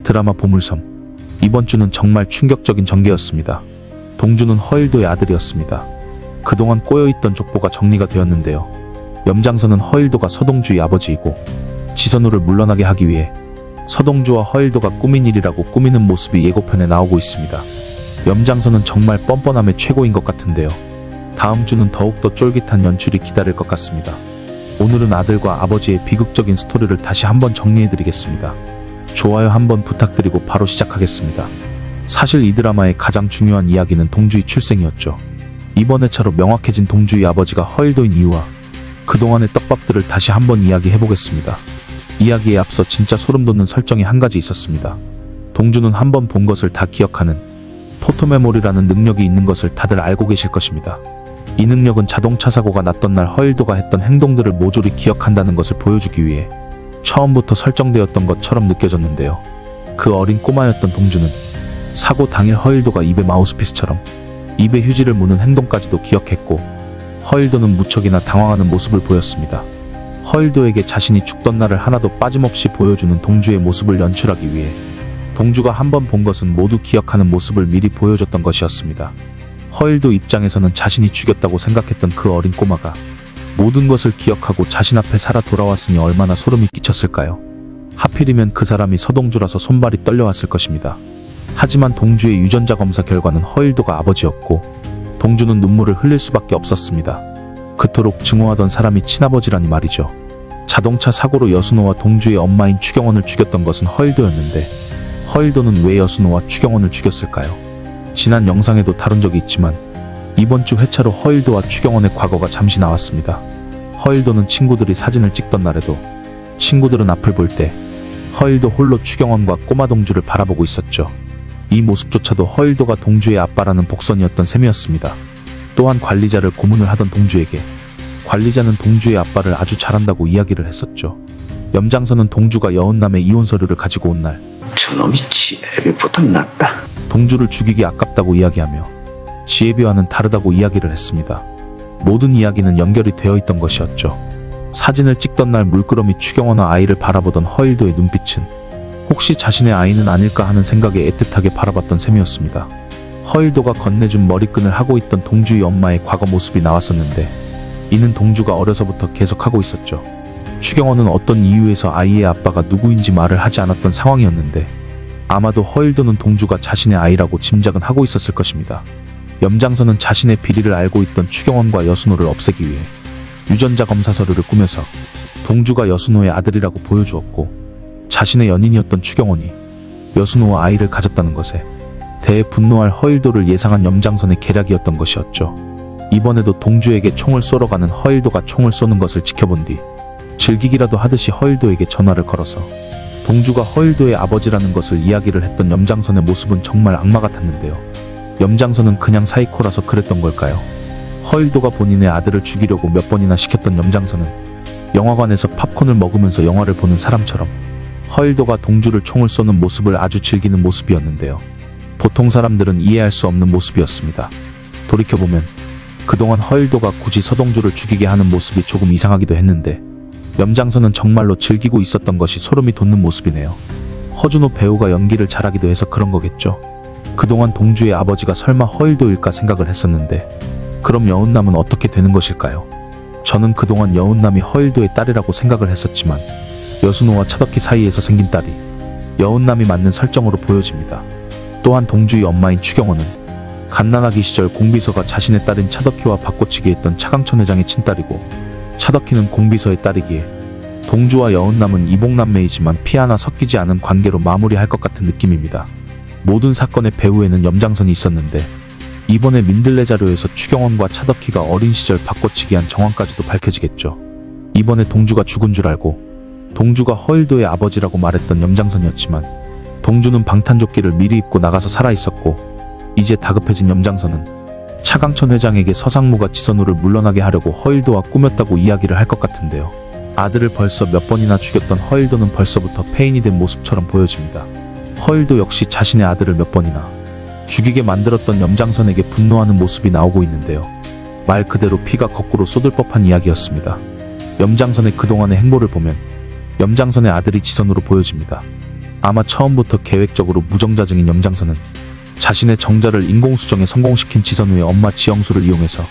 드라마 보물섬. 이번 주는 정말 충격적인 전개였습니다. 동주는 허일도의 아들이었습니다. 그동안 꼬여있던 족보가 정리가 되었는데요. 염장선은 허일도가 서동주의 아버지이고 지선우를 물러나게 하기 위해 서동주와 허일도가 꾸민 일이라고 꾸미는 모습이 예고편에 나오고 있습니다. 염장선은 정말 뻔뻔함의 최고인 것 같은데요. 다음 주는 더욱더 쫄깃한 연출이 기다릴 것 같습니다. 오늘은 아들과 아버지의 비극적인 스토리를 다시 한번 정리해드리겠습니다. 좋아요 한번 부탁드리고 바로 시작하겠습니다. 사실 이 드라마의 가장 중요한 이야기는 동주의 출생이었죠. 이번 회차로 명확해진 동주의 아버지가 허일도인 이유와 그동안의 떡밥들을 다시 한번 이야기해보겠습니다. 이야기에 앞서 진짜 소름돋는 설정이 한 가지 있었습니다. 동주는 한번 본 것을 다 기억하는 포토메모리라는 능력이 있는 것을 다들 알고 계실 것입니다. 이 능력은 자동차 사고가 났던 날 허일도가 했던 행동들을 모조리 기억한다는 것을 보여주기 위해 처음부터 설정되었던 것처럼 느껴졌는데요. 그 어린 꼬마였던 동주는 사고 당일 허일도가 입에 마우스피스처럼 입에 휴지를 무는 행동까지도 기억했고 허일도는 무척이나 당황하는 모습을 보였습니다. 허일도에게 자신이 죽던 날을 하나도 빠짐없이 보여주는 동주의 모습을 연출하기 위해 동주가 한번 본 것은 모두 기억하는 모습을 미리 보여줬던 것이었습니다. 허일도 입장에서는 자신이 죽였다고 생각했던 그 어린 꼬마가 모든 것을 기억하고 자신 앞에 살아 돌아왔으니 얼마나 소름이 끼쳤을까요? 하필이면 그 사람이 서동주라서 손발이 떨려왔을 것입니다. 하지만 동주의 유전자 검사 결과는 허일도가 아버지였고 동주는 눈물을 흘릴 수밖에 없었습니다. 그토록 증오하던 사람이 친아버지라니 말이죠. 자동차 사고로 여순호와 동주의 엄마인 추경원을 죽였던 것은 허일도였는데 허일도는 왜 여순호와 추경원을 죽였을까요? 지난 영상에도 다룬 적이 있지만 이번 주 회차로 허일도와 추경원의 과거가 잠시 나왔습니다. 허일도는 친구들이 사진을 찍던 날에도 친구들은 앞을 볼 때 허일도 홀로 추경원과 꼬마 동주를 바라보고 있었죠. 이 모습조차도 허일도가 동주의 아빠라는 복선이었던 셈이었습니다. 또한 관리자를 고문을 하던 동주에게 관리자는 동주의 아빠를 아주 잘한다고 이야기를 했었죠. 염장선은 동주가 여운남의 이혼 서류를 가지고 온 날 저놈이 지혜비보다 낫다. 동주를 죽이기 아깝다고 이야기하며 지혜비와는 다르다고 이야기를 했습니다. 모든 이야기는 연결이 되어 있던 것이었죠. 사진을 찍던 날 물끄러미 추경원과 아이를 바라보던 허일도의 눈빛은 혹시 자신의 아이는 아닐까 하는 생각에 애틋하게 바라봤던 셈이었습니다. 허일도가 건네준 머리끈을 하고 있던 동주의 엄마의 과거 모습이 나왔었는데 이는 동주가 어려서부터 계속하고 있었죠. 추경원은 어떤 이유에서 아이의 아빠가 누구인지 말을 하지 않았던 상황이었는데 아마도 허일도는 동주가 자신의 아이라고 짐작은 하고 있었을 것입니다. 염장선은 자신의 비리를 알고 있던 추경원과 여순호를 없애기 위해 유전자 검사 서류를 꾸며서 동주가 여순호의 아들이라고 보여주었고 자신의 연인이었던 추경원이 여순호와 아이를 가졌다는 것에 대해 분노할 허일도를 예상한 염장선의 계략이었던 것이었죠. 이번에도 동주에게 총을 쏘러 가는 허일도가 총을 쏘는 것을 지켜본 뒤 즐기기라도 하듯이 허일도에게 전화를 걸어서 동주가 허일도의 아버지라는 것을 이야기를 했던 염장선의 모습은 정말 악마 같았는데요. 염장선은 그냥 사이코라서 그랬던 걸까요? 허일도가 본인의 아들을 죽이려고 몇 번이나 시켰던 염장선은 영화관에서 팝콘을 먹으면서 영화를 보는 사람처럼 허일도가 동주를 총을 쏘는 모습을 아주 즐기는 모습이었는데요. 보통 사람들은 이해할 수 없는 모습이었습니다. 돌이켜보면 그동안 허일도가 굳이 서동주를 죽이게 하는 모습이 조금 이상하기도 했는데 염장선은 정말로 즐기고 있었던 것이 소름이 돋는 모습이네요. 허준호 배우가 연기를 잘하기도 해서 그런 거겠죠. 그동안 동주의 아버지가 설마 허일도일까 생각을 했었는데 그럼 여운남은 어떻게 되는 것일까요? 저는 그동안 여운남이 허일도의 딸이라고 생각을 했었지만 여순호와 차덕희 사이에서 생긴 딸이 여운남이 맞는 설정으로 보여집니다. 또한 동주의 엄마인 추경원은 갓난아기 시절 공비서가 자신의 딸인 차덕희와 바꿔치기 했던 차강천 회장의 친딸이고 차덕희는 공비서의 딸이기에 동주와 여운남은 이복남매이지만 피 하나 섞이지 않은 관계로 마무리할 것 같은 느낌입니다. 모든 사건의 배후에는 염장선이 있었는데 이번에 민들레 자료에서 추경원과 차덕희가 어린 시절 바꿔치기한 정황까지도 밝혀지겠죠. 이번에 동주가 죽은 줄 알고 동주가 허일도의 아버지라고 말했던 염장선이었지만 동주는 방탄조끼를 미리 입고 나가서 살아있었고 이제 다급해진 염장선은 차강천 회장에게 서상무가 지선우를 물러나게 하려고 허일도와 꾸몄다고 이야기를 할 것 같은데요. 아들을 벌써 몇 번이나 죽였던 허일도는 벌써부터 폐인이 된 모습처럼 보여집니다. 허일도 역시 자신의 아들을 몇 번이나 죽이게 만들었던 염장선에게 분노하는 모습이 나오고 있는데요. 말 그대로 피가 거꾸로 쏟을 법한 이야기였습니다. 염장선의 그동안의 행보를 보면 염장선의 아들이 지선우로 보여집니다. 아마 처음부터 계획적으로 무정자증인 염장선은 자신의 정자를 인공수정에 성공시킨 지선우의 엄마 지영수를 이용해서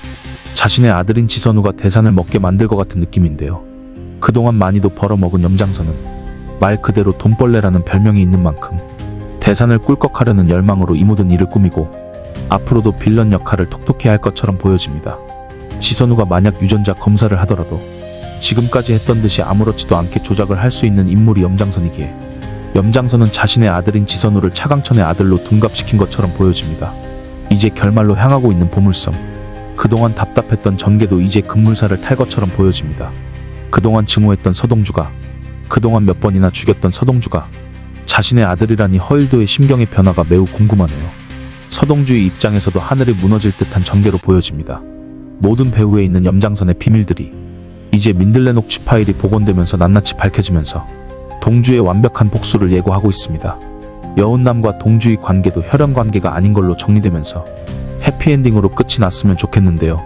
자신의 아들인 지선우가 대산을 먹게 만들 것 같은 느낌인데요. 그동안 많이도 벌어먹은 염장선은 말 그대로 돈벌레라는 별명이 있는 만큼 대산을 꿀꺽하려는 열망으로 이 모든 일을 꾸미고 앞으로도 빌런 역할을 톡톡히 할 것처럼 보여집니다. 지선우가 만약 유전자 검사를 하더라도 지금까지 했던 듯이 아무렇지도 않게 조작을 할 수 있는 인물이 염장선이기에 염장선은 자신의 아들인 지선우를 차강천의 아들로 둔갑시킨 것처럼 보여집니다. 이제 결말로 향하고 있는 보물섬. 그동안 답답했던 전개도 이제 급물살을 탈 것처럼 보여집니다. 그동안 증오했던 서동주가, 그동안 몇 번이나 죽였던 서동주가 자신의 아들이라니 허일도의 심경의 변화가 매우 궁금하네요. 서동주의 입장에서도 하늘이 무너질 듯한 전개로 보여집니다. 모든 배후에 있는 염장선의 비밀들이 이제 민들레 녹취 파일이 복원되면서 낱낱이 밝혀지면서 동주의 완벽한 복수를 예고하고 있습니다. 여운남과 동주의 관계도 혈연 관계가 아닌 걸로 정리되면서 해피엔딩으로 끝이 났으면 좋겠는데요.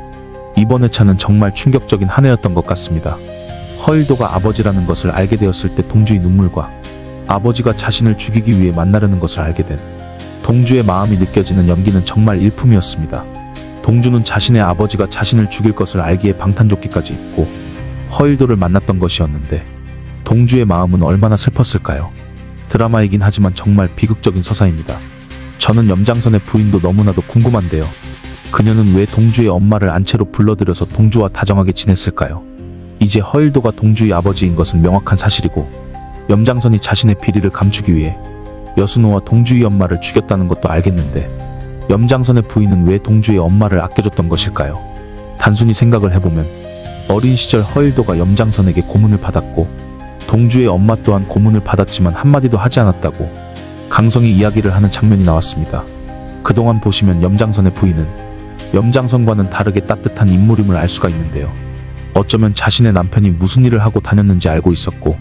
이번 회차는 정말 충격적인 한 해였던 것 같습니다. 허일도가 아버지라는 것을 알게 되었을 때 동주의 눈물과 아버지가 자신을 죽이기 위해 만나려는 것을 알게 된 동주의 마음이 느껴지는 연기는 정말 일품이었습니다. 동주는 자신의 아버지가 자신을 죽일 것을 알기에 방탄조끼까지 입고 허일도를 만났던 것이었는데 동주의 마음은 얼마나 슬펐을까요? 드라마이긴 하지만 정말 비극적인 서사입니다. 저는 염장선의 부인도 너무나도 궁금한데요. 그녀는 왜 동주의 엄마를 안채로 불러들여서 동주와 다정하게 지냈을까요? 이제 허일도가 동주의 아버지인 것은 명확한 사실이고 염장선이 자신의 비리를 감추기 위해 여순호와 동주의 엄마를 죽였다는 것도 알겠는데 염장선의 부인은 왜 동주의 엄마를 아껴줬던 것일까요? 단순히 생각을 해보면 어린 시절 허일도가 염장선에게 고문을 받았고 동주의 엄마 또한 고문을 받았지만 한마디도 하지 않았다고 강성이 이야기를 하는 장면이 나왔습니다. 그동안 보시면 염장선의 부인은 염장선과는 다르게 따뜻한 인물임을 알 수가 있는데요. 어쩌면 자신의 남편이 무슨 일을 하고 다녔는지 알고 있었고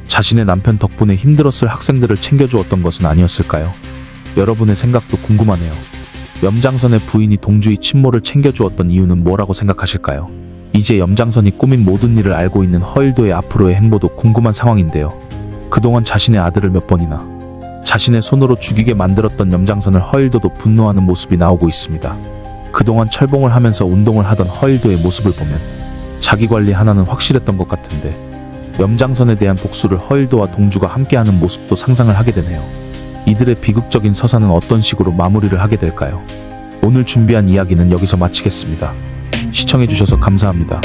자신의 남편 덕분에 힘들었을 학생들을 챙겨주었던 것은 아니었을까요? 여러분의 생각도 궁금하네요. 염장선의 부인이 동주의 친모를 챙겨주었던 이유는 뭐라고 생각하실까요? 이제 염장선이 꾸민 모든 일을 알고 있는 허일도의 앞으로의 행보도 궁금한 상황인데요. 그동안 자신의 아들을 몇 번이나 자신의 손으로 죽이게 만들었던 염장선을 허일도도 분노하는 모습이 나오고 있습니다. 그동안 철봉을 하면서 운동을 하던 허일도의 모습을 보면 자기관리 하나는 확실했던 것 같은데 염장선에 대한 복수를 허일도와 동주가 함께하는 모습도 상상을 하게 되네요. 이들의 비극적인 서사는 어떤 식으로 마무리를 하게 될까요? 오늘 준비한 이야기는 여기서 마치겠습니다. 시청해주셔서 감사합니다.